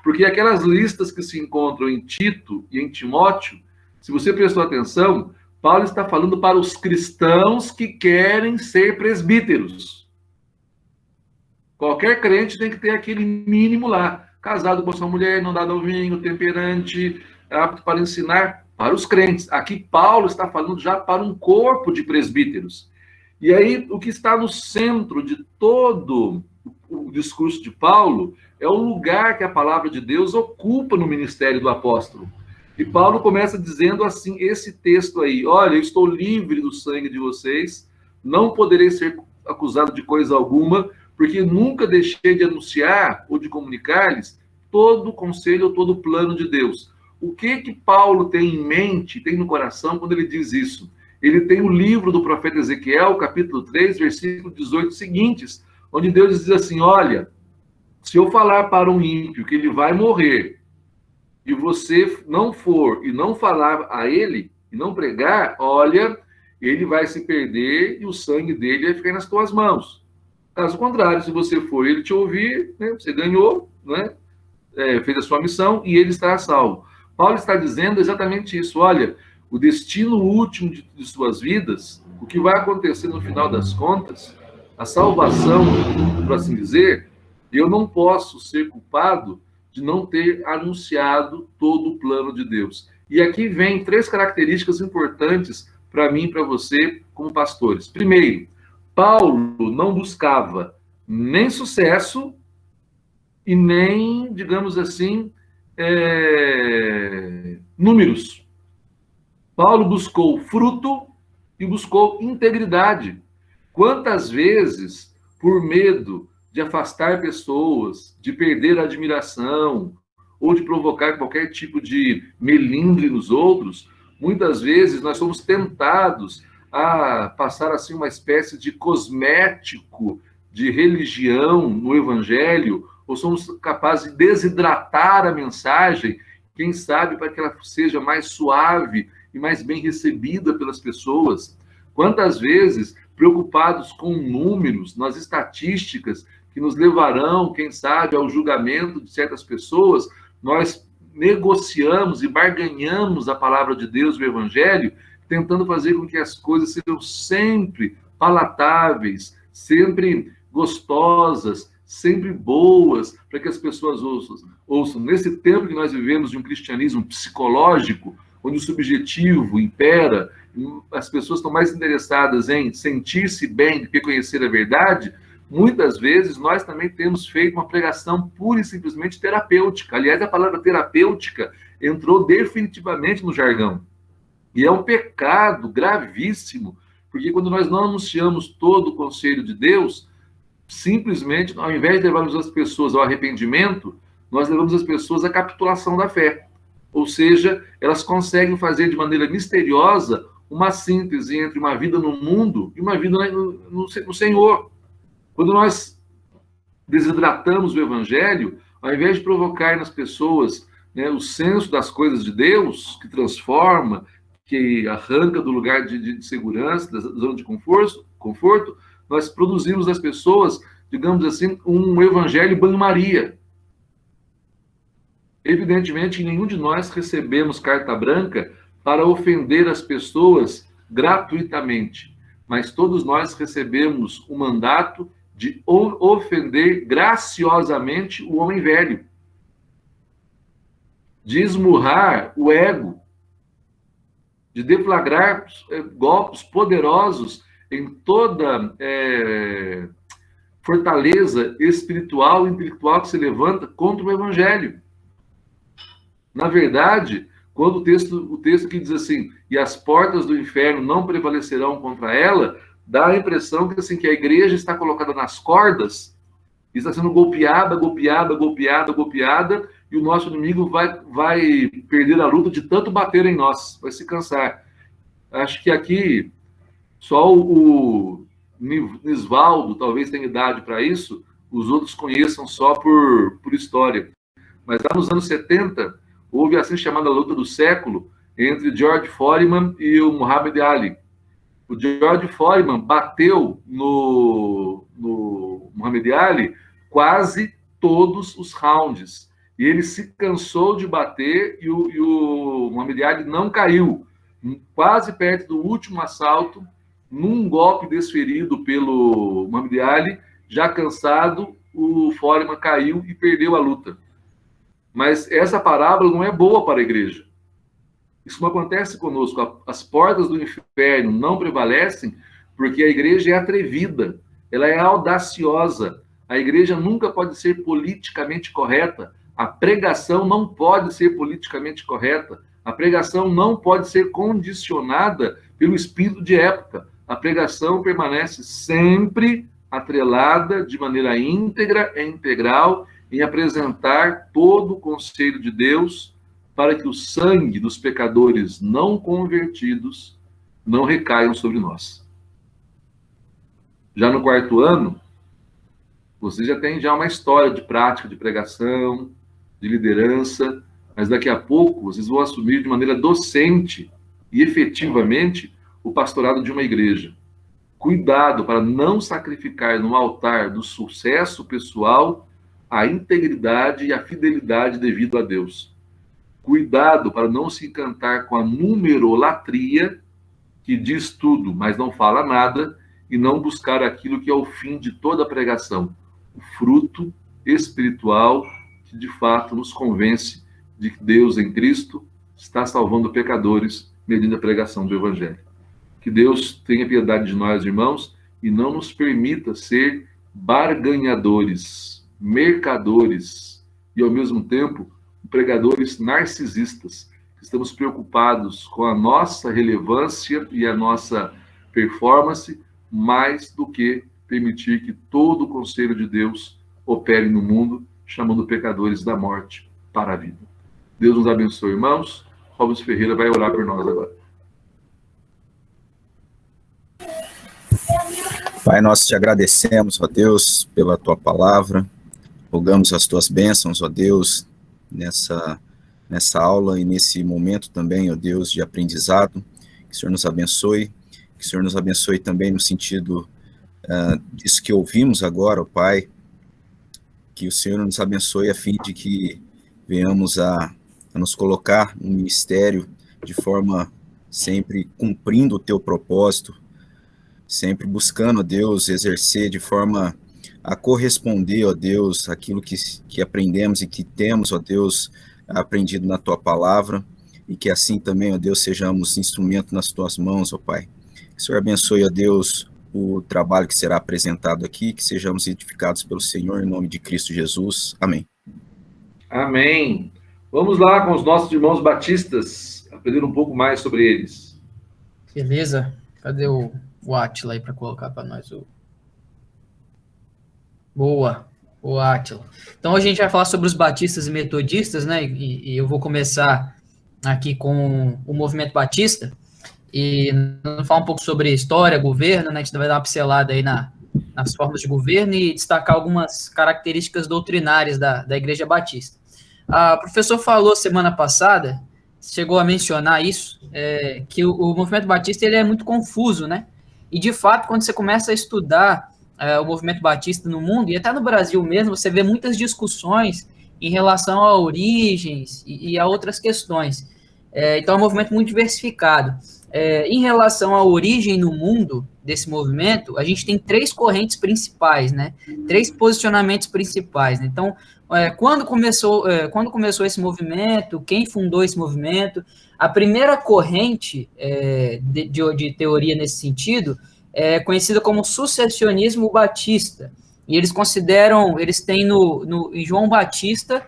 Porque aquelas listas que se encontram em Tito e em Timóteo, se você prestou atenção, Paulo está falando para os cristãos que querem ser presbíteros. Qualquer crente tem que ter aquele mínimo lá. Casado com sua mulher, não dado ao vinho, temperante, apto para ensinar, para os crentes. Aqui Paulo está falando já para um corpo de presbíteros. E aí, o que está no centro de todo o discurso de Paulo é o lugar que a palavra de Deus ocupa no ministério do apóstolo. E Paulo começa dizendo assim, esse texto aí: olha, eu estou livre do sangue de vocês, não poderei ser acusado de coisa alguma, porque nunca deixei de anunciar ou de comunicar-lhes todo o conselho ou todo o plano de Deus. O que Paulo tem em mente, tem no coração quando ele diz isso? Ele tem o livro do profeta Ezequiel, capítulo 3, versículo 18 seguintes, onde Deus diz assim: olha, se eu falar para um ímpio que ele vai morrer, e você não for e não falar a ele, e não pregar, olha, ele vai se perder e o sangue dele vai ficar nas tuas mãos. Caso contrário, se você for e ele te ouvir, né, você ganhou, né, fez a sua missão e ele estará salvo. Paulo está dizendo exatamente isso. Olha, o destino último de suas vidas, o que vai acontecer no final das contas, a salvação, por assim dizer, eu não posso ser culpado de não ter anunciado todo o plano de Deus. E aqui vem 3 características importantes para mim e para você como pastores. Primeiro, Paulo não buscava nem sucesso e nem, digamos assim, números. Paulo buscou fruto e buscou integridade. Quantas vezes, por medo de afastar pessoas, de perder a admiração, ou de provocar qualquer tipo de melindre nos outros, muitas vezes nós somos tentados a passar assim uma espécie de cosmético de religião no evangelho, ou somos capazes de desidratar a mensagem, quem sabe para que ela seja mais suave e mais bem recebida pelas pessoas. Quantas vezes, preocupados com números, nas estatísticas que nos levarão, quem sabe, ao julgamento de certas pessoas, nós negociamos e barganhamos a palavra de Deus, o evangelho, tentando fazer com que as coisas sejam sempre palatáveis, sempre gostosas, sempre boas, para que as pessoas ouçam. Nesse tempo que nós vivemos de um cristianismo psicológico, onde o subjetivo impera, as pessoas estão mais interessadas em sentir-se bem do que conhecer a verdade, muitas vezes nós também temos feito uma pregação pura e simplesmente terapêutica. Aliás, a palavra terapêutica entrou definitivamente no jargão. E é um pecado gravíssimo, porque quando nós não anunciamos todo o conselho de Deus, simplesmente, ao invés de levarmos as pessoas ao arrependimento, nós levamos as pessoas à capitulação da fé. Ou seja, elas conseguem fazer de maneira misteriosa uma síntese entre uma vida no mundo e uma vida no Senhor. Quando nós desidratamos o evangelho, ao invés de provocar nas pessoas, né, o senso das coisas de Deus, que transforma, que arranca do lugar de segurança, da zona de conforto, nós produzimos nas pessoas, digamos assim, um evangelho banho-maria. Evidentemente, nenhum de nós recebemos carta branca para ofender as pessoas gratuitamente, mas todos nós recebemos o mandato de ofender graciosamente o homem velho, de esmurrar o ego, de deflagrar golpes poderosos em toda fortaleza espiritual e intelectual que se levanta contra o evangelho. Na verdade, quando o texto que diz assim, e as portas do inferno não prevalecerão contra ela, dá a impressão que, assim, que a igreja está colocada nas cordas, está sendo golpeada, e o nosso inimigo vai perder a luta de tanto bater em nós, vai se cansar. Acho que aqui só o Nisvaldo talvez tenha idade para isso, os outros conheçam só por história. Mas lá nos anos 70, houve a assim chamada luta do século entre George Foreman e o Muhammad Ali. O George Foreman bateu no Muhammad Ali quase todos os rounds. e ele se cansou de bater e o Muhammad Ali não caiu. Quase perto do último assalto, num golpe desferido pelo Muhammad Ali, já cansado, o Foreman caiu e perdeu a luta. Mas essa parábola não é boa para a igreja. Isso não acontece conosco. As portas do inferno não prevalecem porque a igreja é atrevida, ela é audaciosa. A igreja nunca pode ser politicamente correta. A pregação não pode ser politicamente correta. A pregação não pode ser condicionada pelo espírito de época. A pregação permanece sempre atrelada de maneira íntegra e integral em apresentar todo o conselho de Deus para que o sangue dos pecadores não convertidos não recaiam sobre nós. Já no quarto ano, vocês já têm uma história de prática de pregação, de liderança, mas daqui a pouco vocês vão assumir de maneira docente e efetivamente o pastorado de uma igreja. Cuidado para não sacrificar no altar do sucesso pessoal a integridade e a fidelidade devido a Deus. Cuidado para não se encantar com a numerolatria, que diz tudo, mas não fala nada, e não buscar aquilo que é o fim de toda a pregação, o fruto espiritual que de fato nos convence de que Deus em Cristo está salvando pecadores mediante a pregação do Evangelho. Que Deus tenha piedade de nós, irmãos, e não nos permita ser barganhadores, mercadores e, ao mesmo tempo, pregadores narcisistas. Estamos preocupados com a nossa relevância e a nossa performance, mais do que permitir que todo o conselho de Deus opere no mundo, chamando pecadores da morte para a vida. Deus nos abençoe, irmãos. Robson Ferreira vai orar por nós agora. Pai, nós te agradecemos, ó Deus, pela tua palavra. Rogamos as tuas bênçãos, ó Deus, nessa aula e nesse momento também, ó Deus, de aprendizado. Que o Senhor nos abençoe. Que o Senhor nos abençoe também no sentido disso que ouvimos agora, ó Pai. Que o Senhor nos abençoe a fim de que venhamos a nos colocar no ministério de forma sempre cumprindo o teu propósito, sempre buscando, ó Deus, exercer de forma a corresponder, ó Deus, aquilo que aprendemos e que temos, ó Deus, aprendido na tua palavra, e que assim também, ó Deus, sejamos instrumento nas tuas mãos, ó Pai. Que o Senhor abençoe, ó Deus, o trabalho que será apresentado aqui, que sejamos edificados pelo Senhor, em nome de Cristo Jesus. Amém. Amém. Vamos lá com os nossos irmãos batistas, aprender um pouco mais sobre eles. Beleza. Cadê o Átila aí para colocar para nós? Boa, o Átila. Então, hoje a gente vai falar sobre os batistas e metodistas, né? E eu vou começar aqui com o movimento batista e falar um pouco sobre história, governo, né? A gente vai dar uma pincelada aí nas formas de governo e destacar algumas características doutrinárias da Igreja Batista. O professor falou semana passada, chegou a mencionar isso, que o movimento batista ele é muito confuso, né? E, de fato, quando você começa a estudar o movimento batista no mundo, e até no Brasil mesmo, você vê muitas discussões em relação a origens e a outras questões. Então, é um movimento muito diversificado. Em relação à origem no mundo desse movimento, a gente tem três correntes principais, né? Três posicionamentos principais, né? Então, quando começou esse movimento, quem fundou esse movimento, a primeira corrente de teoria nesse sentido é conhecida como sucessionismo batista, e eles têm em João Batista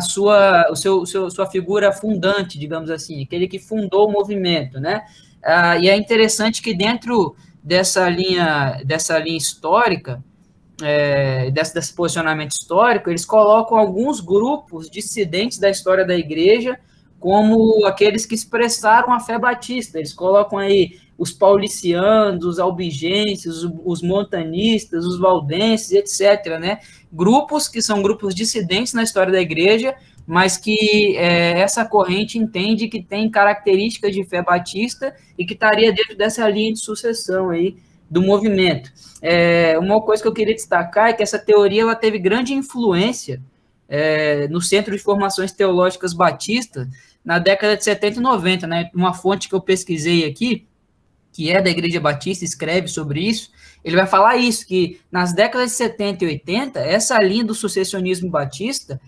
sua figura fundante, digamos assim, aquele que fundou o movimento, né? E é interessante que dentro dessa linha histórica, desse posicionamento histórico, eles colocam alguns grupos dissidentes da história da igreja como aqueles que expressaram a fé batista. Eles colocam aí os paulicianos, os albigenses, os montanistas, os valdenses, etc., né? Grupos que são grupos dissidentes na história da igreja, mas que essa corrente entende que tem características de fé batista e que estaria dentro dessa linha de sucessão aí do movimento. Uma coisa que eu queria destacar é que essa teoria ela teve grande influência no Centro de Formações Teológicas Batista, na década de 70 e 90, né? Uma fonte que eu pesquisei aqui, que é da Igreja Batista, escreve sobre isso, ele vai falar isso, que nas décadas de 70 e 80, essa linha do sucessionismo batista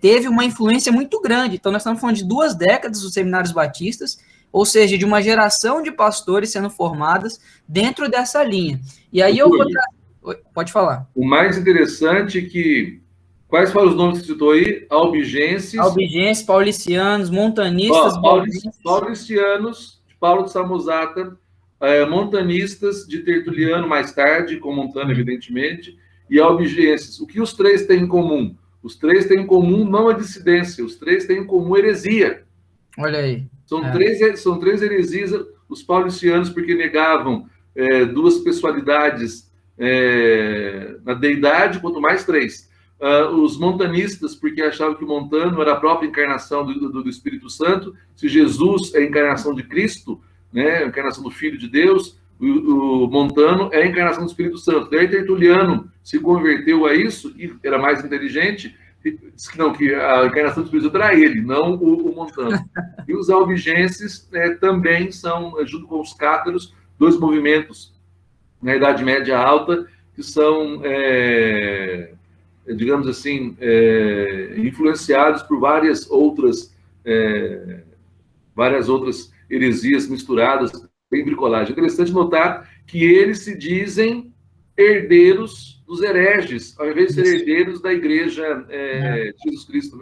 teve uma influência muito grande. Então, nós estamos falando de 2 décadas dos seminários batistas, ou seja, de uma geração de pastores sendo formadas dentro dessa linha. E aí eu vou... Pode falar. O mais interessante é que... Quais foram os nomes que você citou aí? Albigenses, paulicianos, montanistas... Paulicianos, de Paulo de Samosata, montanistas de Tertuliano, mais tarde, com Montano, evidentemente, e albigenses. O que os 3 têm em comum? Os 3 têm em comum não a dissidência, os 3 têm em comum heresia. Olha aí. São três heresias, os paulicianos, porque negavam 2 pessoalidades na deidade, quanto mais 3. Os montanistas, porque achavam que o Montano era a própria encarnação do Espírito Santo. Se Jesus é a encarnação de Cristo, né, a encarnação do Filho de Deus, o Montano é a encarnação do Espírito Santo. Daí Tertuliano se converteu a isso e era mais inteligente, disse que não, que a encarnação do Espírito Santo era ele, não o Montano. E os albigenses também são, junto com os cátaros, 2 movimentos na Idade Média Alta, que são... digamos assim, influenciados por várias outras heresias misturadas, bem bricolagem. É interessante notar que eles se dizem herdeiros dos hereges, ao invés de ser herdeiros da Igreja de Jesus Cristo,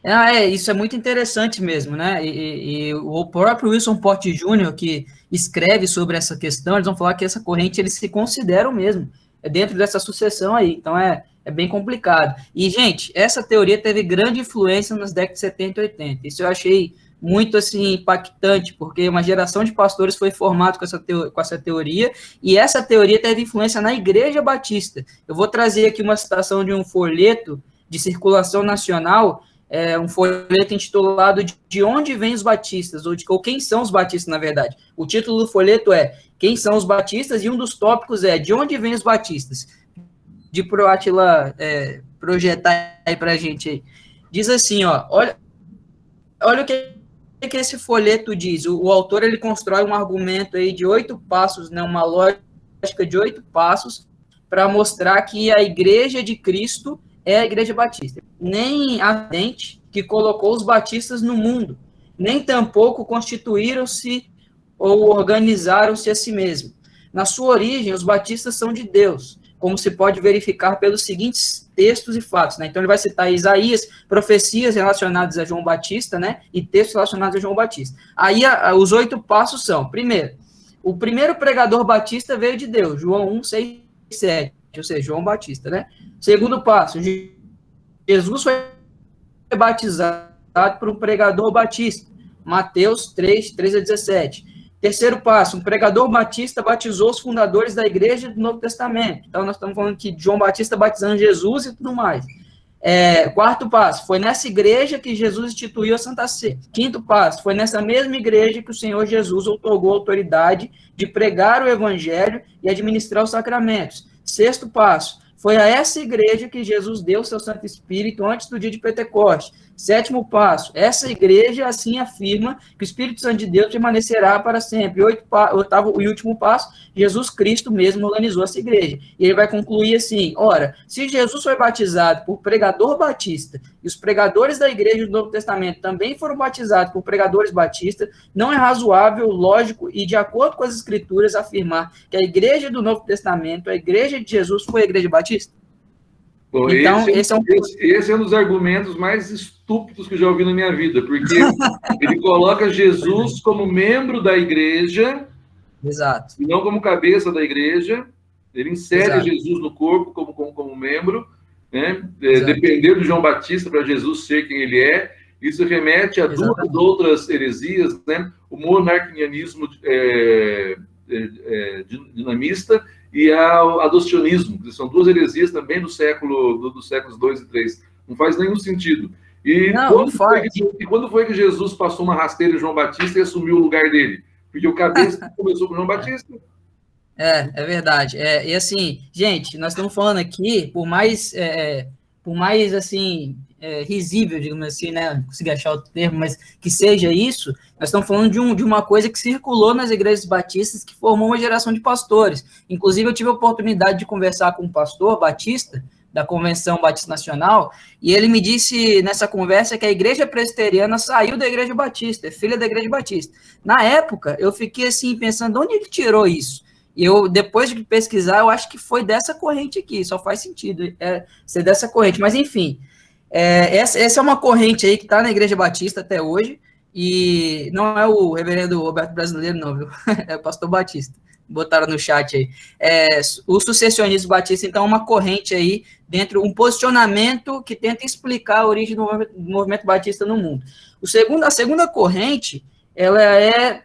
né? Isso é muito interessante mesmo, né? E o próprio Wilson Porte Jr., que escreve sobre essa questão, eles vão falar que essa corrente eles se consideram mesmo dentro dessa sucessão aí. Então, é bem complicado. E, gente, essa teoria teve grande influência nas décadas de 70 e 80. Isso eu achei muito, assim, impactante, porque uma geração de pastores foi formada com essa teoria, e essa teoria teve influência na Igreja Batista. Eu vou trazer aqui uma citação de um folheto de circulação nacional, um folheto intitulado De Onde Vêm os Batistas, ou Quem São os Batistas, na verdade. O título do folheto é Quem São os Batistas, e um dos tópicos é De Onde Vêm os Batistas? De pro Átila projetar aí pra gente aí. Diz assim, ó, olha o que esse folheto diz. O autor, ele constrói um argumento aí de 8 passos, né, uma lógica de 8 passos, para mostrar que a Igreja de Cristo é a Igreja Batista. Nem a gente que colocou os batistas no mundo, nem tampouco constituíram-se ou organizaram-se a si mesmos. Na sua origem, os batistas são de Deus, como se pode verificar pelos seguintes textos e fatos, né? Então, ele vai citar Isaías, profecias relacionadas a João Batista, né? E textos relacionados a João Batista. Aí, os 8 passos são, primeiro, o primeiro pregador batista veio de Deus, João 1, 6, 7, ou seja, João Batista, né? Segundo passo, Jesus foi batizado por um pregador batista, Mateus 3, 13 a 17. Terceiro passo, um pregador batista batizou os fundadores da igreja do Novo Testamento. Então, nós estamos falando que João Batista batizando Jesus e tudo mais. Quarto passo, foi nessa igreja que Jesus instituiu a Santa Ceia. Quinto passo, foi nessa mesma igreja que o Senhor Jesus outorgou a autoridade de pregar o evangelho e administrar os sacramentos. Sexto passo, foi a essa igreja que Jesus deu seu Santo Espírito antes do dia de Pentecostes. Sétimo passo, essa igreja assim afirma que o Espírito Santo de Deus permanecerá para sempre. Oitavo e último passo, Jesus Cristo mesmo organizou essa igreja. E ele vai concluir assim, ora, se Jesus foi batizado por pregador batista e os pregadores da igreja do Novo Testamento também foram batizados por pregadores batistas, não é razoável, lógico e de acordo com as escrituras afirmar que a igreja do Novo Testamento, a igreja de Jesus, foi a igreja batista? Bom, então, esse é um dos argumentos mais estúpidos que eu já ouvi na minha vida, porque ele coloca Jesus como membro da igreja, exato, e não como cabeça da igreja. Ele insere Jesus no corpo como membro, né? Depender do João Batista para Jesus ser quem ele é. Isso remete a duas outras heresias, né? O monarquianismo dinamista e ao adocionismo, que são duas heresias também dos séculos 2 e 3. Não faz nenhum sentido. E quando foi que Jesus passou uma rasteira em João Batista e assumiu o lugar dele? Porque o cabeça começou com João Batista. É verdade. E assim, gente, nós estamos falando aqui, por mais por mais, assim, risível, digamos assim, né, não consegui achar outro termo, mas que seja isso, nós estamos falando de uma coisa que circulou nas igrejas batistas, que formou uma geração de pastores. Inclusive, eu tive a oportunidade de conversar com um pastor batista, da Convenção Batista Nacional, e ele me disse nessa conversa que a igreja presbiteriana saiu da igreja batista, é filha da igreja batista. Na época, eu fiquei assim, pensando, onde ele tirou isso? E eu, depois de pesquisar, eu acho que foi dessa corrente aqui, só faz sentido ser dessa corrente, mas enfim, essa é uma corrente aí que está na igreja batista até hoje, e não é o reverendo Roberto Brasileiro, não, viu? É o pastor Batista. Botaram no chat aí. O sucessionismo batista, então, é uma corrente aí, um posicionamento que tenta explicar a origem do movimento batista no mundo. A segunda corrente, ela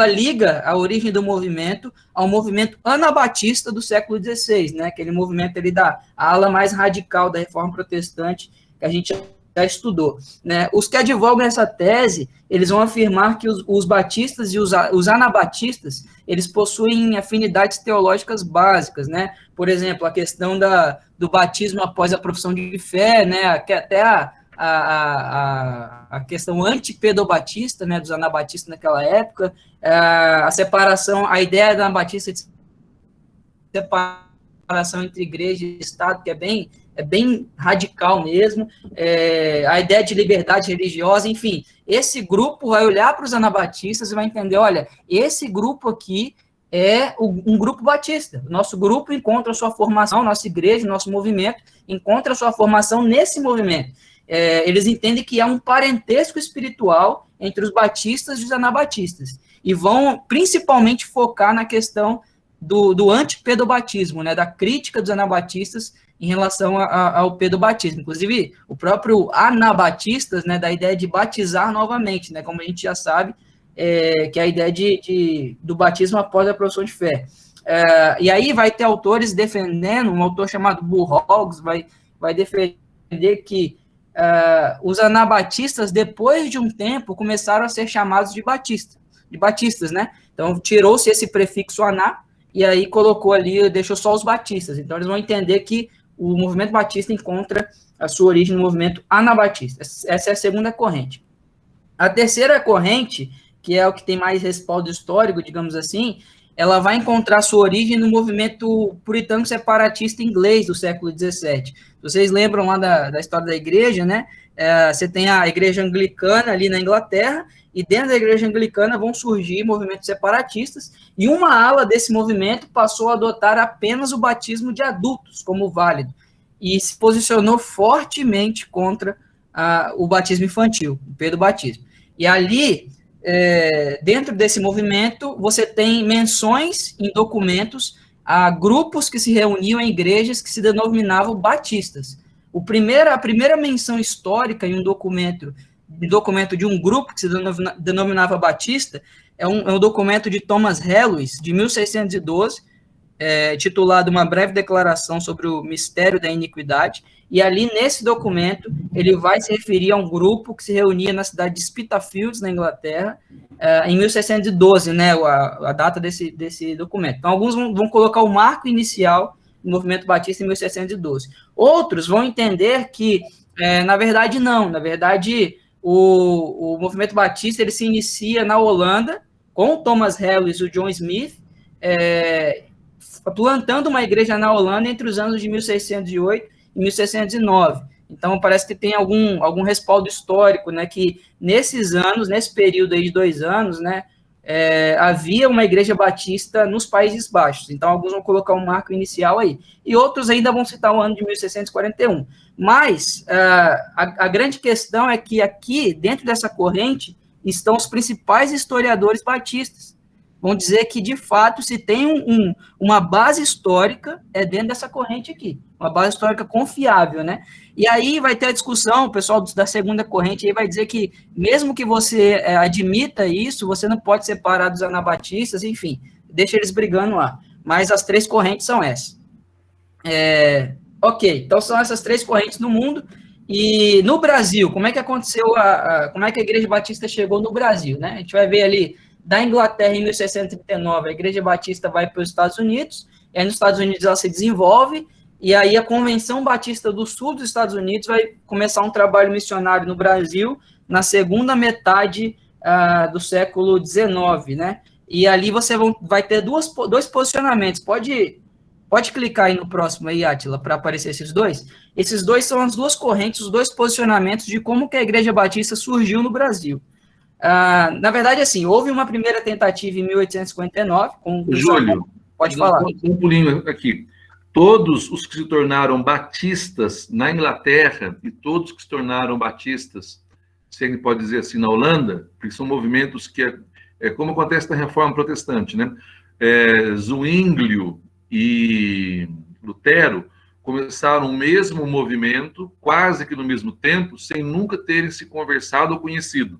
liga a origem do movimento ao movimento anabatista do século XVI, né? Aquele movimento ali a ala mais radical da reforma protestante que a gente já estudou, né? Os que advogam essa tese, eles vão afirmar que os batistas e os anabatistas, eles possuem afinidades teológicas básicas, né? Por exemplo, a questão do batismo após a profissão de fé, né? Que até a questão antipedobatista, né, dos anabatistas naquela época, a separação, a ideia da anabatista de separação entre igreja e Estado, que é bem radical mesmo, a ideia de liberdade religiosa, enfim, esse grupo vai olhar para os anabatistas e vai entender, olha, esse grupo aqui é um grupo batista, nosso grupo encontra a sua formação, nossa igreja, nosso movimento, encontra a sua formação nesse movimento. Eles entendem que há um parentesco espiritual entre os batistas e os anabatistas, e vão principalmente focar na questão do antipedobatismo, né, da crítica dos anabatistas em relação ao pedobatismo. Inclusive, o próprio anabatistas, né, da ideia de batizar novamente, né, como a gente já sabe, que é a ideia do batismo após a profissão de fé. E aí vai ter autores defendendo, um autor chamado Bullhogs vai defender que os anabatistas, depois de um tempo, começaram a ser chamados de batistas, né? Então, tirou-se esse prefixo aná, e aí colocou ali, deixou só os batistas. Então, eles vão entender que o movimento batista encontra a sua origem no movimento anabatista. Essa é a segunda corrente. A terceira corrente, que é o que tem mais respaldo histórico, digamos assim, ela vai encontrar sua origem no movimento puritano separatista inglês do século XVII. Vocês lembram lá da história da igreja, né? Você tem a igreja anglicana ali na Inglaterra, e dentro da igreja anglicana vão surgir movimentos separatistas, e uma ala desse movimento passou a adotar apenas o batismo de adultos como válido, e se posicionou fortemente contra o batismo infantil, o pedobatismo. E ali, dentro desse movimento, você tem menções em documentos a grupos que se reuniam em igrejas que se denominavam batistas. A primeira menção histórica em um documento de um grupo que se denominava batista é um documento de Thomas Helwys, de 1612, titulado Uma Breve Declaração sobre o Mistério da Iniquidade, e ali nesse documento ele vai se referir a um grupo que se reunia na cidade de Spitalfields, na Inglaterra, em 1612, né, a data desse documento. Então, alguns vão colocar o marco inicial do movimento batista em 1612. Outros vão entender que, na verdade, não. Na verdade, o movimento batista ele se inicia na Holanda, com o Thomas Helwys e o John Smith, plantando uma igreja na Holanda entre os anos de 1608 e 1609. Então, parece que tem algum respaldo histórico, né, que nesses anos, nesse período aí de 2 anos, né, havia uma igreja batista nos Países Baixos. Então, alguns vão colocar um marco inicial aí. E outros ainda vão citar o ano de 1641. Mas a grande questão é que aqui, dentro dessa corrente, estão os principais historiadores batistas. Vão dizer que, de fato, se tem uma base histórica, dentro dessa corrente aqui. Uma base histórica confiável, né? E aí vai ter a discussão, o pessoal da segunda corrente aí vai dizer que, mesmo que você admita isso, você não pode separar dos anabatistas, enfim, deixa eles brigando lá. Mas as 3 correntes são essas. Ok, então são essas 3 correntes no mundo. E no Brasil, como é que aconteceu, como é que a Igreja Batista chegou no Brasil, né? A gente vai ver ali, da Inglaterra, em 1639, a Igreja Batista vai para os Estados Unidos, e aí nos Estados Unidos ela se desenvolve, e aí a Convenção Batista do Sul dos Estados Unidos vai começar um trabalho missionário no Brasil na segunda metade do século XIX, né? E ali você vai ter dois posicionamentos. Pode clicar aí no próximo aí, Átila, para aparecer esses dois. Esses dois são as duas correntes, os dois posicionamentos de como que a Igreja Batista surgiu no Brasil. Na verdade, assim, houve uma primeira tentativa em 1859. Júlio, pode falar. Um pulinho aqui. Todos os que se tornaram batistas na Inglaterra e todos que se tornaram batistas, se a gente pode dizer assim, na Holanda, porque são movimentos que é como acontece na Reforma Protestante, né? Zwinglio e Lutero começaram o mesmo movimento, quase que no mesmo tempo, sem nunca terem se conversado ou conhecido.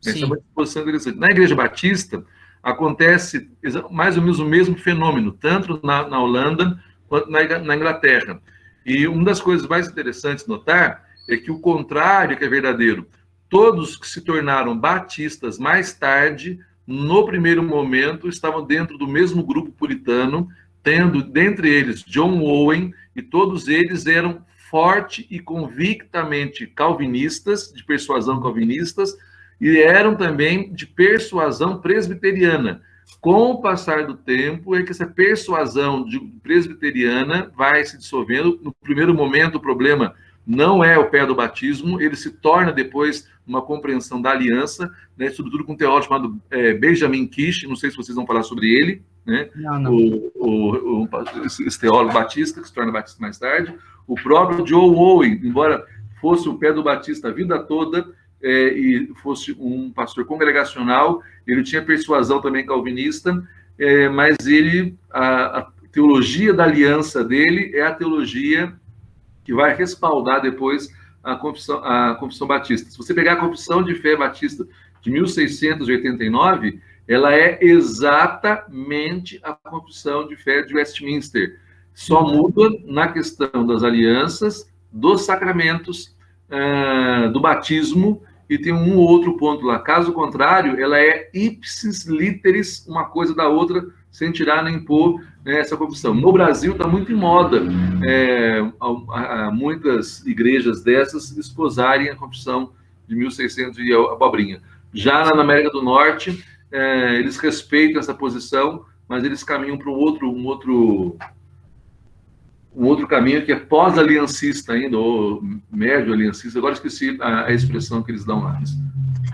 Essa é uma disposição interessante. Na Igreja Batista, acontece mais ou menos o mesmo fenômeno, tanto na Holanda quanto na Inglaterra. E uma das coisas mais interessantes de notar é que o contrário que é verdadeiro. Todos que se tornaram batistas mais tarde, no primeiro momento, estavam dentro do mesmo grupo puritano, tendo dentre eles John Owen, e todos eles eram forte e convictamente calvinistas, de persuasão calvinistas, e eram também de persuasão presbiteriana. Com o passar do tempo, é que essa persuasão presbiteriana vai se dissolvendo. No primeiro momento, o problema não é o pé do batismo, ele se torna depois uma compreensão da aliança, né, sobretudo com um teólogo chamado Benjamin Kish, não sei se vocês vão falar sobre ele, né? Não. Esse teólogo batista, que se torna batista mais tarde. O próprio John Owen, embora fosse o pé do batista a vida toda, e fosse um pastor congregacional, ele tinha persuasão também calvinista, mas a teologia da aliança dele é a teologia que vai respaldar depois a confissão batista. Se você pegar a Confissão de Fé Batista de 1689, ela é exatamente a Confissão de Fé de Westminster. Só muda na questão das alianças, dos sacramentos, do batismo, e tem um outro ponto lá. Caso contrário, ela é ipsis literis, uma coisa da outra, sem tirar nem pôr, né, essa confissão. No Brasil está muito em moda muitas igrejas dessas esposarem a confissão de 1600 e a abobrinha. Já na América do Norte, eles respeitam essa posição, mas eles caminham para um outro caminho que é pós-aliancista ainda, ou médio-aliancista. Agora esqueci a expressão que eles dão lá.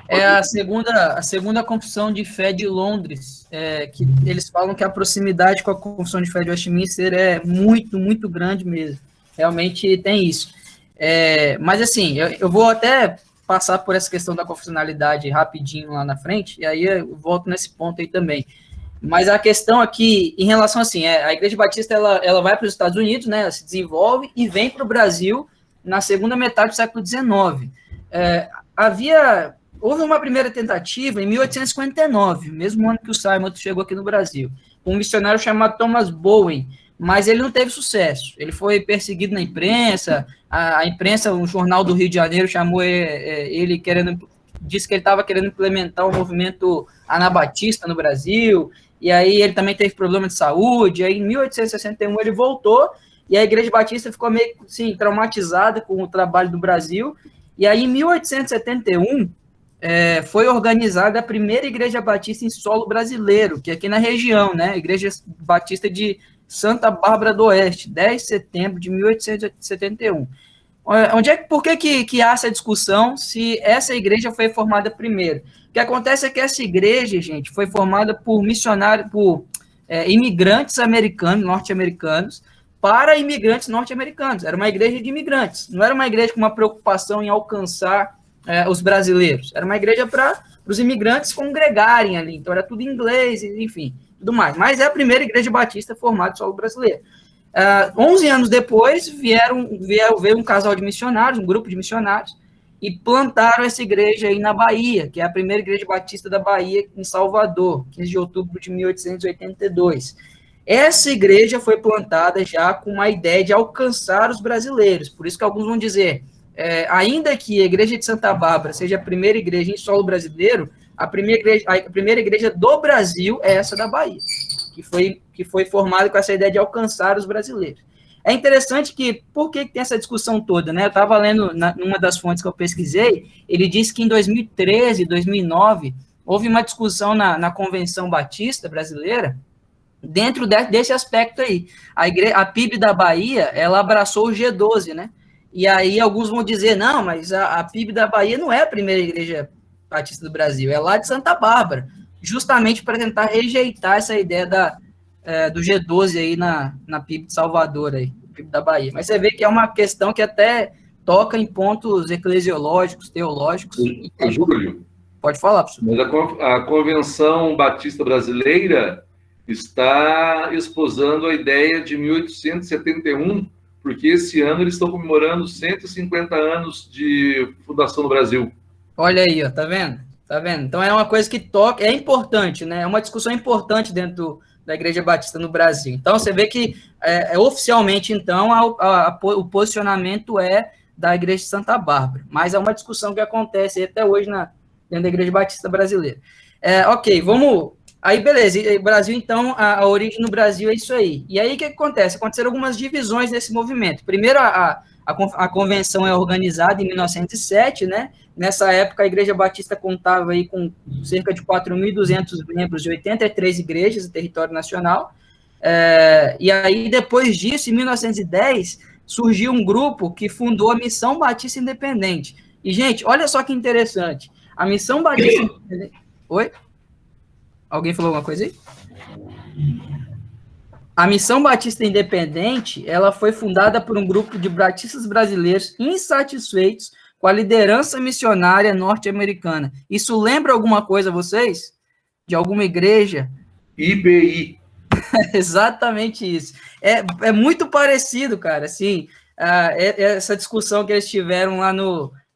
É a segunda confissão de fé de Londres, que eles falam que a proximidade com a confissão de fé de Westminster é muito, muito grande mesmo. Realmente tem isso. Mas assim, eu vou até passar por essa questão da confessionalidade rapidinho lá na frente, e aí eu volto nesse ponto aí também. Mas a questão aqui, em relação assim, a Igreja Batista, ela vai para os Estados Unidos, né, ela se desenvolve e vem para o Brasil na segunda metade do século XIX. Houve uma primeira tentativa em 1859, mesmo ano que o Simon chegou aqui no Brasil, um missionário chamado Thomas Bowen, mas ele não teve sucesso. Ele foi perseguido na imprensa, a imprensa, um jornal do Rio de Janeiro chamou ele disse que ele estava querendo implementar o movimento anabatista no Brasil, e aí ele também teve problema de saúde. Aí em 1861 ele voltou, e a Igreja Batista ficou meio assim, traumatizada com o trabalho do Brasil, e aí em 1871 foi organizada a primeira Igreja Batista em solo brasileiro, que é aqui na região, né? Igreja Batista de Santa Bárbara do Oeste, 10 de setembro de 1871. Por que há essa discussão se essa igreja foi formada primeiro? O que acontece é que essa igreja, gente, foi formada por missionários, imigrantes norte-americanos, para imigrantes norte-americanos. Era uma igreja de imigrantes, não era uma igreja com uma preocupação em alcançar os brasileiros. Era uma igreja para os imigrantes congregarem ali, então era tudo em inglês, enfim, tudo mais. Mas é a primeira igreja batista formada em solo brasileiro. 11 anos depois, veio um casal de missionários, um grupo de missionários, e plantaram essa igreja aí na Bahia, que é a primeira igreja batista da Bahia, em Salvador, 15 de outubro de 1882. Essa igreja foi plantada já com uma ideia de alcançar os brasileiros, por isso que alguns vão dizer, ainda que a igreja de Santa Bárbara seja a primeira igreja em solo brasileiro, a primeira igreja do Brasil é essa da Bahia, que foi formada com essa ideia de alcançar os brasileiros. É interessante que, por que tem essa discussão toda, né? Eu estava lendo numa das fontes que eu pesquisei, ele disse que em 2013, 2009, houve uma discussão na Convenção Batista Brasileira, dentro desse aspecto aí. A PIB da Bahia, ela abraçou o G12, né? E aí alguns vão dizer, não, mas a PIB da Bahia não é a primeira igreja batista do Brasil, é lá de Santa Bárbara, justamente para tentar rejeitar essa ideia do G12 aí na PIB de Salvador, aí, PIB da Bahia. Mas você vê que é uma questão que até toca em pontos eclesiológicos, teológicos. Júlio, pode falar, professor. Mas a Convenção Batista Brasileira está esposando a ideia de 1871, porque esse ano eles estão comemorando 150 anos de fundação do Brasil. Olha aí, ó, tá vendo? Tá vendo? Então é uma coisa que toca, é importante, né? É uma discussão importante dentro da Igreja Batista no Brasil. Então você vê que oficialmente, então, o posicionamento é da Igreja de Santa Bárbara, mas é uma discussão que acontece até hoje dentro da Igreja Batista Brasileira. Ok, vamos... Aí, beleza, o Brasil, então, a origem no Brasil é isso aí. E aí, o que acontece? Aconteceram algumas divisões nesse movimento. Primeiro, a convenção é organizada em 1907, né? Nessa época, a Igreja Batista contava aí com cerca de 4.200 membros de 83 igrejas no território nacional. E aí, depois disso, em 1910, surgiu um grupo que fundou a Missão Batista Independente. E, gente, olha só que interessante. A Missão Batista Independente... Oi? Alguém falou alguma coisa aí? A Missão Batista Independente, ela foi fundada por um grupo de batistas brasileiros insatisfeitos com a liderança missionária norte-americana. Isso lembra alguma coisa a vocês? De alguma igreja? IBI. Exatamente isso. É muito parecido, cara, assim, essa discussão que eles tiveram lá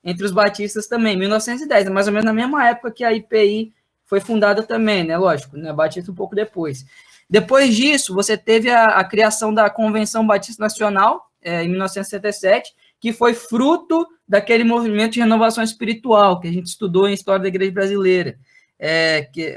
entre os batistas também, 1910, mais ou menos na mesma época que a IPI foi fundada também, né, lógico, né, Batista um pouco depois. Depois disso, você teve a criação da Convenção Batista Nacional, em 1977, que foi fruto daquele movimento de renovação espiritual que a gente estudou em História da Igreja Brasileira.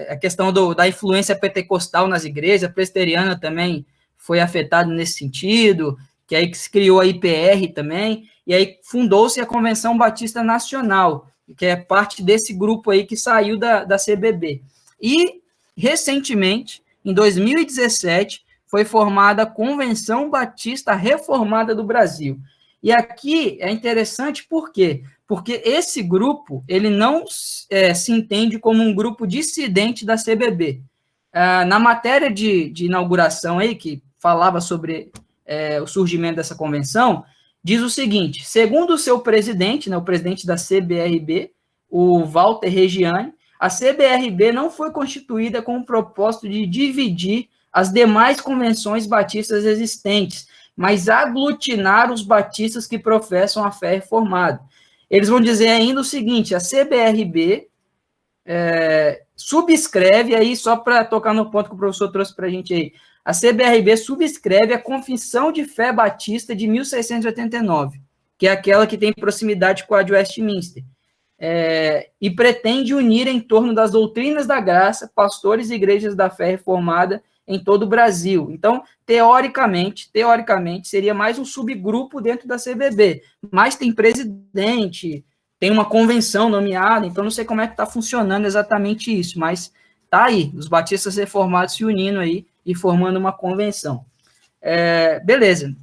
A questão da influência pentecostal nas igrejas, a presbiteriana também foi afetada nesse sentido, que aí se criou a IPR também, e aí fundou-se a Convenção Batista Nacional, que é parte desse grupo aí que saiu da CBB. E, recentemente, em 2017, foi formada a Convenção Batista Reformada do Brasil. E aqui é interessante por quê? Porque esse grupo, ele não se entende como um grupo dissidente da CBB. Na matéria de inauguração aí, que falava sobre o surgimento dessa convenção, diz o seguinte: segundo o seu presidente, né, o presidente da CBRB, o Walter Reggiani, a CBRB não foi constituída com o propósito de dividir as demais convenções batistas existentes, mas aglutinar os batistas que professam a fé reformada. Eles vão dizer ainda o seguinte: a CBRB subscreve, aí só para tocar no ponto que o professor trouxe para a gente aí, a CBRB subscreve a Confissão de Fé Batista de 1689, que é aquela que tem proximidade com a de Westminster, e pretende unir em torno das doutrinas da graça pastores e igrejas da fé reformada em todo o Brasil. Então, teoricamente, seria mais um subgrupo dentro da CBB, mas tem presidente, tem uma convenção nomeada, então não sei como é que está funcionando exatamente isso, mas tá aí, os batistas reformados se unindo aí e formando uma convenção. Beleza.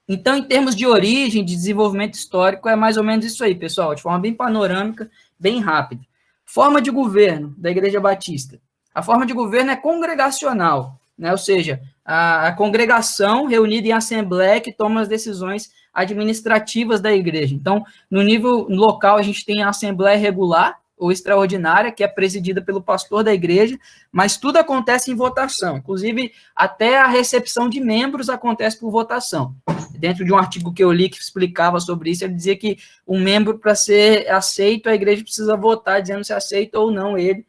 Então, em termos de origem, de desenvolvimento histórico, é mais ou menos isso aí, pessoal, de forma bem panorâmica, bem rápida. Forma de governo da Igreja Batista. A forma de governo é congregacional, né? Ou seja, a congregação reunida em assembleia que toma as decisões administrativas da igreja. Então, no nível local, a gente tem a assembleia regular ou extraordinária, que é presidida pelo pastor da igreja, mas tudo acontece em votação. Inclusive, até a recepção de membros acontece por votação. Dentro de um artigo que eu li que explicava sobre isso, ele dizia que um membro, para ser aceito, a igreja precisa votar, dizendo se aceita ou não ele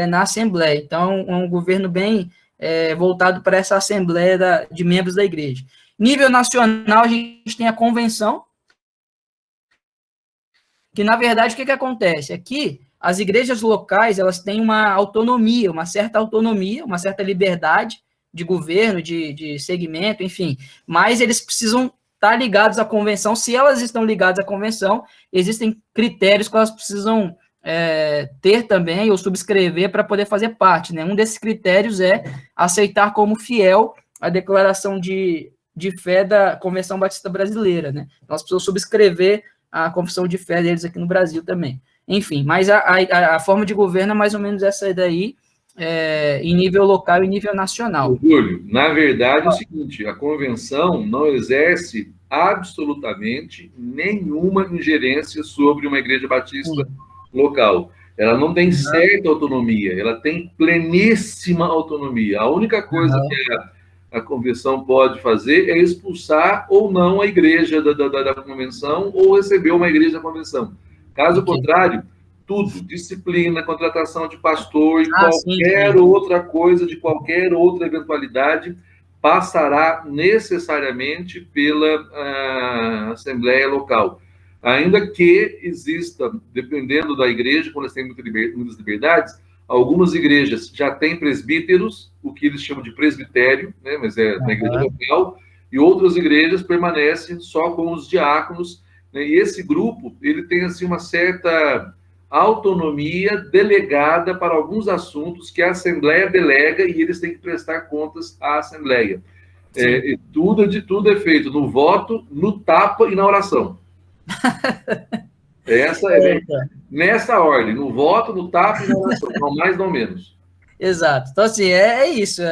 na assembleia. Então, é um governo bem voltado para essa assembleia de membros da igreja. Nível nacional, a gente tem a convenção, que, na verdade, o que acontece? Aqui, as igrejas locais, elas têm uma autonomia, uma certa liberdade, de governo, de segmento, enfim, mas eles precisam estar ligados à convenção. Se elas estão ligadas à convenção, existem critérios que elas precisam ter também ou subscrever para poder fazer parte, né? Um desses critérios é aceitar como fiel a declaração de fé da Convenção Batista Brasileira, né? Nós precisamos subscrever a confissão de fé deles aqui no Brasil também. Enfim, mas a forma de governo é mais ou menos essa daí, em nível local e nível nacional. Júlio, na verdade é o seguinte, a convenção não exerce absolutamente nenhuma ingerência sobre uma igreja batista local. Ela não tem certa autonomia, ela tem pleníssima autonomia. A única coisa que a convenção pode fazer é expulsar ou não a igreja da convenção ou receber uma igreja da convenção. Caso contrário, tudo, disciplina, contratação de pastor e qualquer outra coisa, de qualquer outra eventualidade, passará necessariamente pela Assembleia Local. Ainda que exista, dependendo da igreja, quando eles têm muitas liberdades, algumas igrejas já têm presbíteros, o que eles chamam de presbitério, né, mas é na igreja local, e outras igrejas permanecem só com os diáconos, né, e esse grupo, ele tem assim uma certa autonomia delegada para alguns assuntos que a Assembleia delega e eles têm que prestar contas à Assembleia. Tudo é feito no voto, no tapa e na oração. Essa nessa ordem, no voto, no tapa e na oração, não mais, não menos. Exato. Então, assim, isso.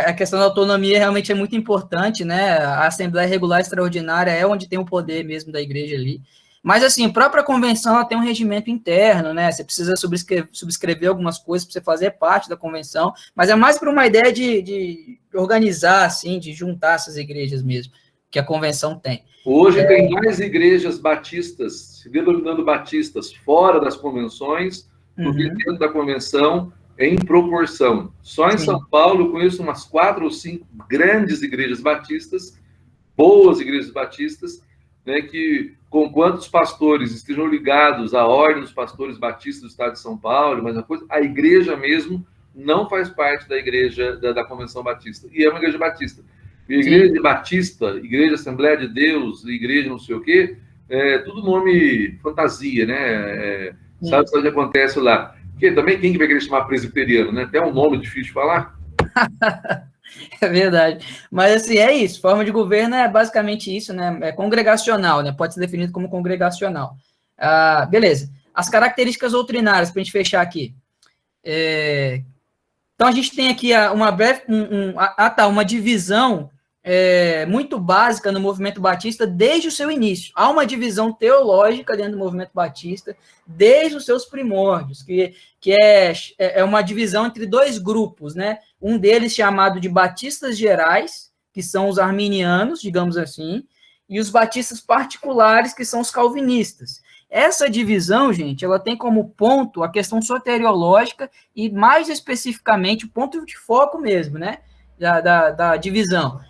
A questão da autonomia realmente é muito importante, né? A Assembleia Regular Extraordinária é onde tem o poder mesmo da igreja ali. Mas, assim, a própria convenção ela tem um regimento interno, né? Você precisa subscrever algumas coisas para você fazer parte da convenção, mas é mais para uma ideia de organizar, assim, de juntar essas igrejas mesmo, que a convenção tem. Hoje tem mais igrejas batistas, se denominando batistas, fora das convenções, do que dentro da convenção, em proporção. Só em São Paulo eu conheço umas 4 ou 5 grandes igrejas batistas, boas igrejas batistas, né, que, conquanto os pastores estejam ligados à ordem dos pastores batistas do estado de São Paulo, mas a igreja mesmo não faz parte da igreja da Convenção Batista, e é uma igreja batista. Igreja Batista, Igreja Assembleia de Deus, Igreja não sei o quê, tudo nome fantasia, né? Sabe o que acontece lá? Porque também quem que vai querer chamar presbiteriano, né? Até um nome difícil de falar. É verdade. Mas, assim, é isso. Forma de governo é basicamente isso, né? É congregacional, né? Pode ser definido como congregacional. Beleza. As características doutrinárias, para a gente fechar aqui. Então, a gente tem aqui uma divisão muito básica no movimento batista desde o seu início. Há uma divisão teológica dentro do movimento batista desde os seus primórdios, que é uma divisão entre 2 grupos, né? Um deles chamado de batistas gerais, que são os arminianos, digamos assim, e os batistas particulares, que são os calvinistas. Essa divisão, gente, ela tem como ponto a questão soteriológica e, mais especificamente, o ponto de foco mesmo, né, da divisão.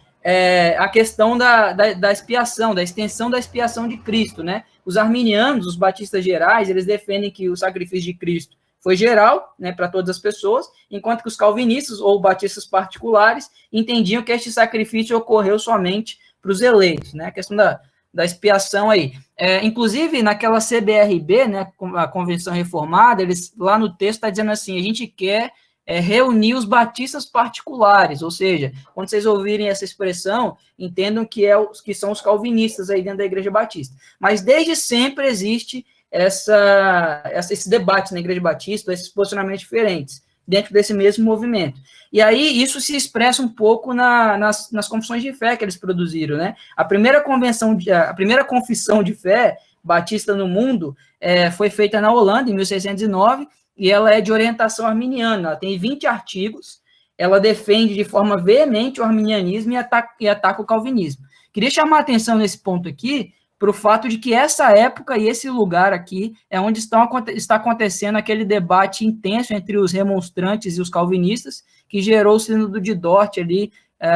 A questão da expiação, da extensão da expiação de Cristo, né? Os arminianos, os batistas gerais, eles defendem que o sacrifício de Cristo foi geral, né, para todas as pessoas, enquanto que os calvinistas ou batistas particulares entendiam que este sacrifício ocorreu somente para os eleitos, né? A questão da expiação aí. Inclusive, naquela CBRB, né, a Convenção Reformada, eles lá no texto está dizendo assim, a gente quer reunir os batistas particulares, ou seja, quando vocês ouvirem essa expressão, entendam que são os calvinistas aí dentro da Igreja Batista. Mas desde sempre existe esse debate na Igreja Batista, esses posicionamentos diferentes, dentro desse mesmo movimento. E aí, isso se expressa um pouco nas confissões de fé que eles produziram, né? A primeira confissão de fé batista no mundo foi feita na Holanda, em 1609, e ela é de orientação arminiana, ela tem 20 artigos, ela defende de forma veemente o arminianismo e ataca o calvinismo. Queria chamar a atenção nesse ponto aqui, para o fato de que essa época e esse lugar aqui é onde está acontecendo aquele debate intenso entre os remonstrantes e os calvinistas, que gerou o Sínodo de Dort ali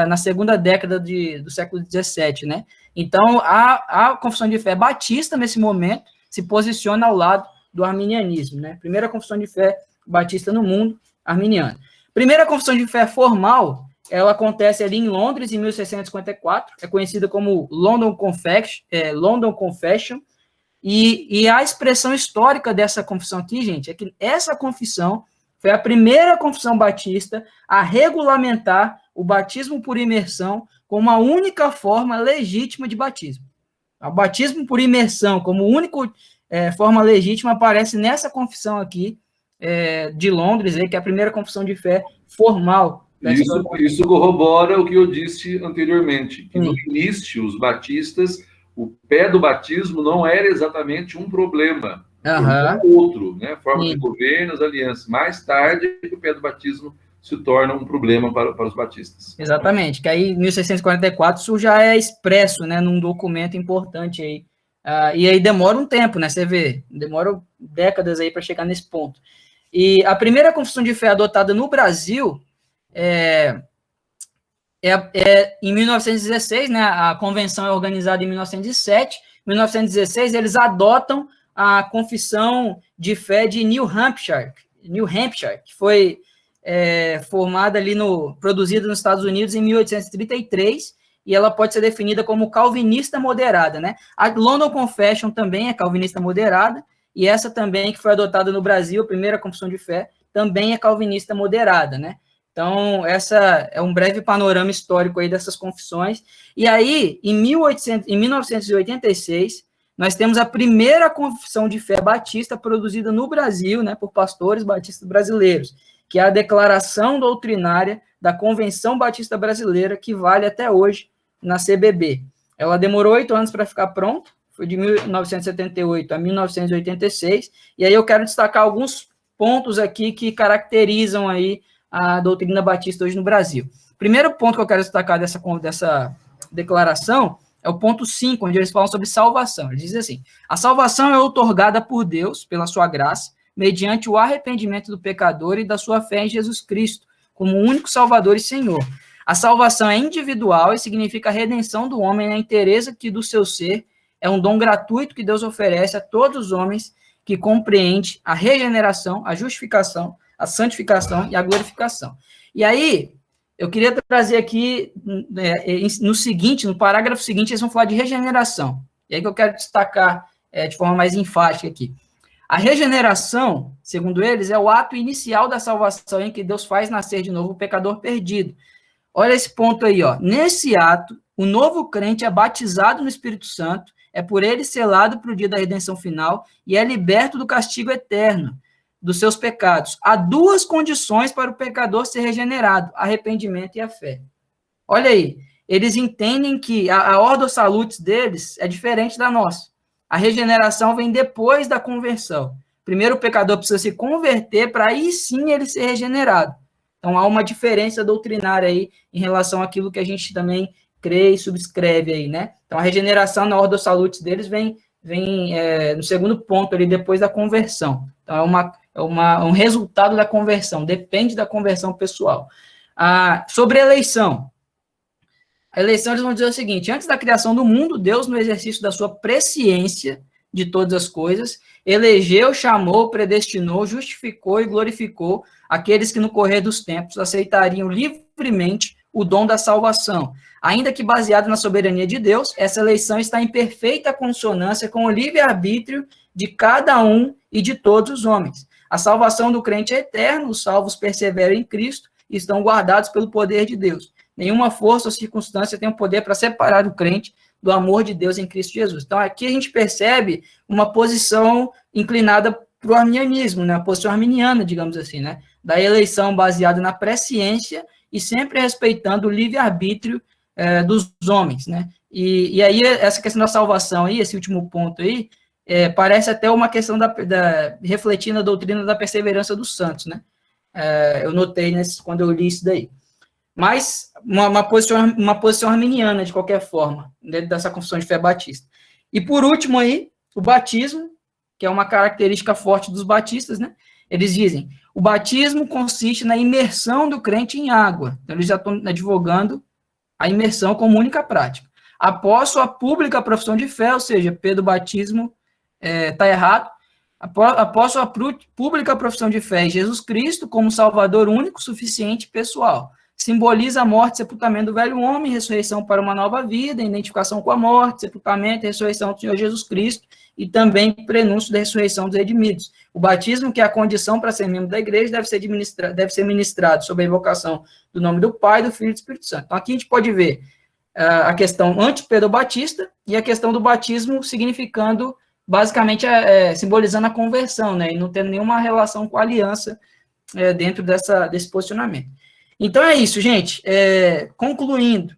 na segunda década do século XVII, né? Então, a confissão de fé batista, nesse momento, se posiciona ao lado do arminianismo, né? Primeira confissão de fé batista no mundo, arminiana. Primeira confissão de fé formal ela acontece ali em Londres, em 1654, é conhecida como London Confession, e a expressão histórica dessa confissão aqui, gente, é que essa confissão foi a primeira confissão batista a regulamentar o batismo por imersão como a única forma legítima de batismo. O batismo por imersão como única forma legítima aparece nessa confissão aqui de Londres, que é a primeira confissão de fé formal. Isso corrobora o que eu disse anteriormente, que no início os batistas, o pé do batismo não era exatamente um problema, era outro, né? Forma de governo, as alianças. Mais tarde, o pé do batismo se torna um problema para os batistas. Exatamente, que aí em 1644 isso já é expresso, né, num documento importante aí. E aí demora um tempo, né, você vê, demora décadas aí para chegar nesse ponto. E a primeira confissão de fé adotada no Brasil em 1916, né, a convenção é organizada em 1907, em 1916 eles adotam a confissão de fé de New Hampshire, que foi formada ali produzida nos Estados Unidos em 1833, e ela pode ser definida como calvinista moderada, né? A London Confession também é calvinista moderada, e essa também que foi adotada no Brasil, a primeira confissão de fé, também é calvinista moderada, né? Então, essa é um breve panorama histórico aí dessas confissões. E aí, em 1986, nós temos a primeira confissão de fé batista produzida no Brasil, né, por pastores batistas brasileiros, que é a Declaração Doutrinária da Convenção Batista Brasileira, que vale até hoje na CBB. Ela demorou 8 anos para ficar pronta, foi de 1978 a 1986, e aí eu quero destacar alguns pontos aqui que caracterizam aí a doutrina batista hoje no Brasil. Primeiro ponto que eu quero destacar dessa declaração é o ponto 5, onde eles falam sobre salvação. Eles dizem assim: a salvação é outorgada por Deus, pela sua graça, mediante o arrependimento do pecador e da sua fé em Jesus Cristo, como único Salvador e Senhor. A salvação é individual e significa a redenção do homem na inteireza do seu ser, é um dom gratuito que Deus oferece a todos os homens que compreende a regeneração, a justificação, a santificação e a glorificação. E aí, eu queria trazer aqui, no parágrafo seguinte, eles vão falar de regeneração. E aí que eu quero destacar de forma mais enfática aqui. A regeneração, segundo eles, é o ato inicial da salvação em que Deus faz nascer de novo o pecador perdido. Olha esse ponto aí, ó. Nesse ato, o novo crente é batizado no Espírito Santo, é por ele selado para o dia da redenção final e é liberto do castigo eterno dos seus pecados. Há duas condições para o pecador ser regenerado: arrependimento e a fé. Olha aí, eles entendem que a ordo salutis deles é diferente da nossa. A regeneração vem depois da conversão. Primeiro o pecador precisa se converter para aí sim ele ser regenerado. Então há uma diferença doutrinária aí em relação àquilo que a gente também crê e subscreve aí, né? Então a regeneração na ordo salutis deles vem no segundo ponto ali, depois da conversão. Então é um resultado da conversão, depende da conversão pessoal. Sobre a eleição. A eleição, eles vão dizer o seguinte: antes da criação do mundo, Deus, no exercício da sua presciência de todas as coisas, elegeu, chamou, predestinou, justificou e glorificou aqueles que no correr dos tempos aceitariam livremente o dom da salvação. Ainda que baseado na soberania de Deus, essa eleição está em perfeita consonância com o livre-arbítrio de cada um e de todos os homens. A salvação do crente é eterna, os salvos perseveram em Cristo e estão guardados pelo poder de Deus. Nenhuma força ou circunstância tem o poder para separar o crente do amor de Deus em Cristo Jesus. Então, aqui a gente percebe uma posição inclinada para o arminianismo, né? A posição arminiana, digamos assim, né? Da eleição baseada na presciência e sempre respeitando o livre-arbítrio dos homens, né? E aí, essa questão da salvação aí, esse último ponto aí, parece até uma questão refletindo a doutrina da perseverança dos santos, né? Eu notei quando eu li isso daí. Mas uma posição arminiana, de qualquer forma, dentro dessa confissão de fé batista. E por último aí, o batismo, que é uma característica forte dos batistas, né? Eles dizem: o batismo consiste na imersão do crente em água. Então, eles já estão advogando a imersão como única prática. Após sua pública profissão de fé, ou seja, Pedro batismo está errado, após sua pública profissão de fé em Jesus Cristo como Salvador único, suficiente e pessoal. simboliza a morte e sepultamento do velho homem, ressurreição para uma nova vida, identificação com a morte, sepultamento e ressurreição do Senhor Jesus Cristo, e também prenúncio da ressurreição dos redimidos. O batismo, que é a condição para ser membro da igreja, deve ser ministrado sob a invocação do nome do Pai, do Filho e do Espírito Santo. Então, aqui a gente pode ver a questão anti-Pedro Batista e a questão do batismo significando, basicamente, simbolizando a conversão, né, e não tendo nenhuma relação com a aliança dentro desse posicionamento. Então, é isso, gente. Concluindo,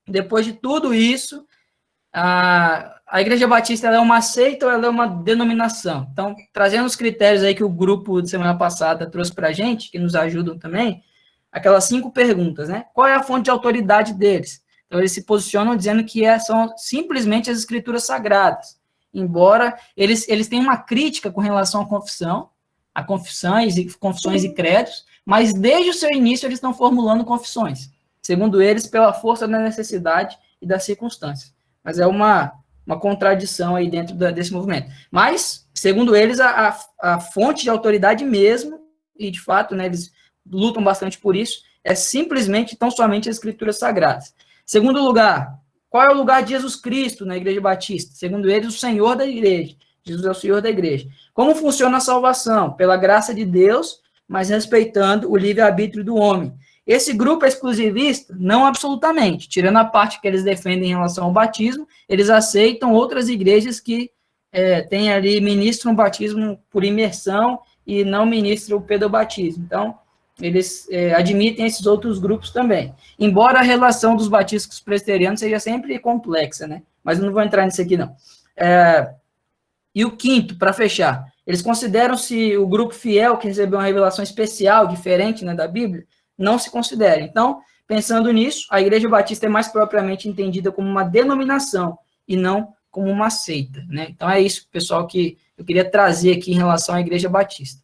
depois de tudo isso, a Igreja Batista ela é uma seita ou ela é uma denominação? Então, trazendo os critérios aí que o grupo de semana passada trouxe para a gente, que nos ajudam também, aquelas 5 perguntas, né? Qual é a fonte de autoridade deles? Então, eles se posicionam dizendo que são simplesmente as escrituras sagradas, embora eles tenham uma crítica com relação a confissões e credos, mas desde o seu início eles estão formulando confissões, segundo eles, pela força da necessidade e das circunstâncias. Mas é uma contradição aí dentro desse movimento. Mas, segundo eles, a fonte de autoridade mesmo, e de fato, né, eles lutam bastante por isso, é simplesmente, tão somente as escrituras sagradas. Segundo lugar, qual é o lugar de Jesus Cristo na Igreja Batista? Segundo eles, o Senhor da Igreja. Jesus é o Senhor da Igreja. Como funciona a salvação? Pela graça de Deus, mas respeitando o livre-arbítrio do homem. Esse grupo é exclusivista? Não absolutamente. Tirando a parte que eles defendem em relação ao batismo, eles aceitam outras igrejas que têm ali, ministram o batismo por imersão e não ministram o pedobatismo. Então, eles admitem esses outros grupos também. Embora a relação dos batistas com os presbiterianos seja sempre complexa, né? Mas eu não vou entrar nisso aqui, não. E o quinto, para fechar, eles consideram-se o grupo fiel que recebeu uma revelação especial, diferente, né, da Bíblia? Não se considera. Então, pensando nisso, a Igreja Batista é mais propriamente entendida como uma denominação e não como uma seita, né? Então, é isso, pessoal, que eu queria trazer aqui em relação à Igreja Batista.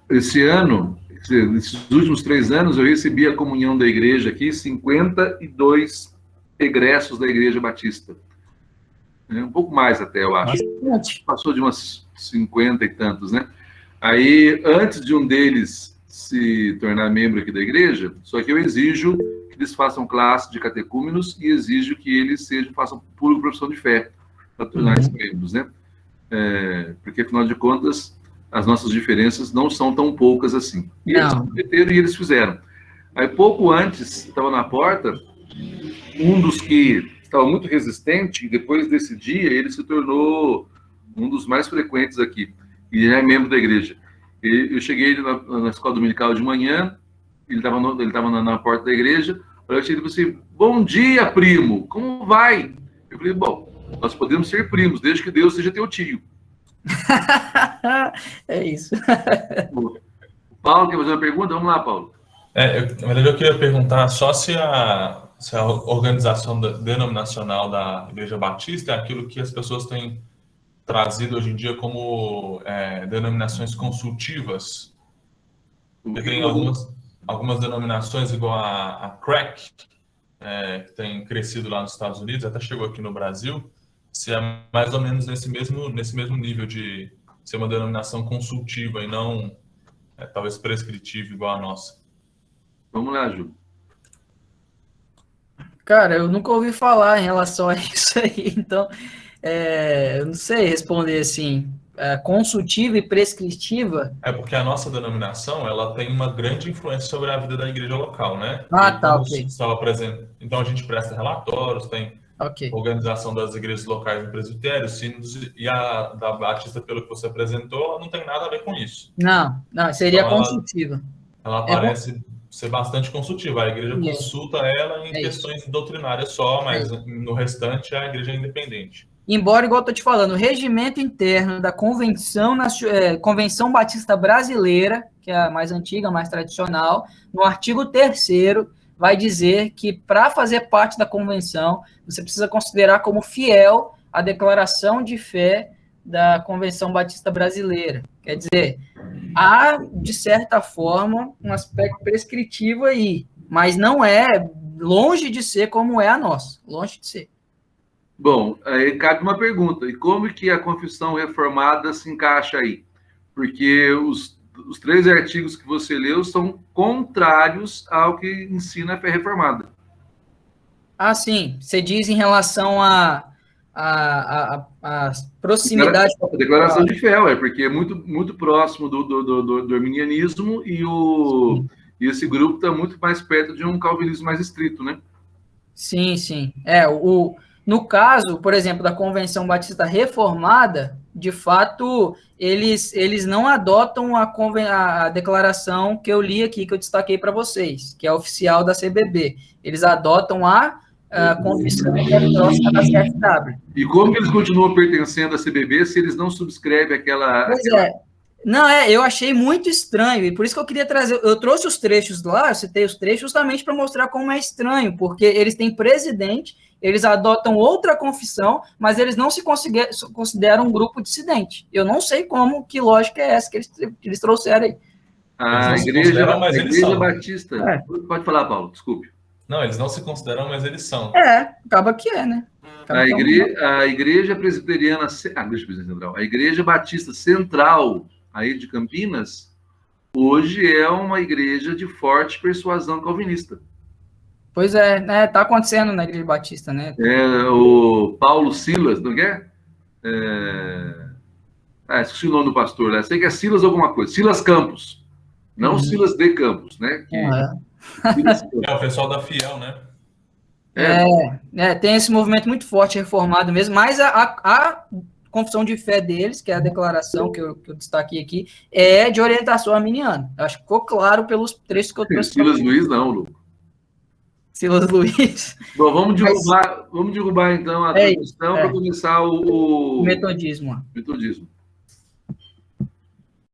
Esse ano, nesses últimos 3 anos, eu recebi a comunhão da igreja aqui, 52 egressos da Igreja Batista. Um pouco mais até, eu acho. Passou de umas 50 e tantos, né? Aí, antes de um deles se tornar membro aqui da igreja, só que eu exijo que eles façam classe de catecúmenos e exijo que eles façam pura profissão de fé para tornar-se membros, né? Porque, afinal de contas, as nossas diferenças não são tão poucas assim. E eles prometeram e eles fizeram. Aí, pouco antes, estava na porta, um dos que estava muito resistente, e depois desse dia, ele se tornou um dos mais frequentes aqui, e é membro da igreja. Eu cheguei na escola dominical de manhã, ele estava na porta da igreja, eu cheguei e falei assim, bom dia, primo, como vai? Eu falei, bom, nós podemos ser primos, desde que Deus seja teu tio. É isso. O Paulo quer fazer uma pergunta? Vamos lá, Paulo. Na verdade, eu queria perguntar só se a organização denominacional da Igreja Batista é aquilo que as pessoas têm trazido hoje em dia como denominações consultivas. Tem algumas denominações igual a CRAC, que tem crescido lá nos Estados Unidos, até chegou aqui no Brasil, se é mais ou menos nesse mesmo nível de ser uma denominação consultiva e não talvez prescritiva igual a nossa. Vamos lá, Ju. Cara, eu nunca ouvi falar em relação a isso aí, então eu não sei responder assim, consultiva e prescritiva. Porque a nossa denominação, ela tem uma grande influência sobre a vida da igreja local, né? Tá, ok. Então a gente presta relatórios, tem organização das igrejas locais no presbitério, sínodos, e a da Batista, pelo que você apresentou, não tem nada a ver com isso. Não, seria então, consultiva. Ela parece ser bastante consultiva. A igreja consulta ela em questões doutrinárias só, mas no restante a igreja é independente. Embora, igual eu estou te falando, o regimento interno da Convenção Batista Brasileira, que é a mais antiga, a mais tradicional, no artigo 3º, vai dizer que para fazer parte da convenção, você precisa considerar como fiel a declaração de fé da Convenção Batista Brasileira. Quer dizer, há, de certa forma, um aspecto prescritivo aí, mas não é longe de ser como é a nossa, longe de ser. Bom, aí cabe uma pergunta, e como que a confissão reformada se encaixa aí? Porque os 3 artigos que você leu são contrários ao que ensina a fé reformada. Ah, sim. Você diz em relação à proximidade. A declaração de fé, porque é muito próximo do arminianismo e esse grupo está muito mais perto de um calvinismo mais estrito, né? Sim, sim. No caso, por exemplo, da Convenção Batista Reformada, de fato, eles não adotam a declaração que eu li aqui, que eu destaquei para vocês, que é oficial da CBB. Eles adotam a confissão que é próxima da CFW. E como que eles continuam pertencendo à CBB se eles não subscrevem aquela... Pois é. Não, eu achei muito estranho, e por isso que eu queria trazer, eu trouxe os trechos lá, eu citei os trechos justamente para mostrar como é estranho, porque eles têm presidente, eles adotam outra confissão, mas eles não se consideram um grupo dissidente. Eu não sei que lógica é essa que eles trouxeram aí. A igreja Batista... Pode falar, Paulo, desculpe. Não, eles não se consideram, mas eles são. Acaba que é, né? A igreja presbiteriana... A igreja Batista Central aí de Campinas, hoje é uma igreja de forte persuasão calvinista. Pois é, né? Tá acontecendo na Igreja Batista, né? O Paulo Silas, não é? Esqueci o nome do pastor, né? Sei que é Silas alguma coisa. Silas Campos. Não Silas de Campos, né? O pessoal da Fiel, né? Tem esse movimento muito forte, reformado mesmo, mas a confissão de fé deles, que é a declaração que eu destaquei aqui, é de orientação arminiana. Acho que ficou claro pelos trechos que eu trouxe. Silas Luiz não, Lu. Silas Luiz. Bom, vamos derrubar então a transmissão para começar o metodismo. Metodismo.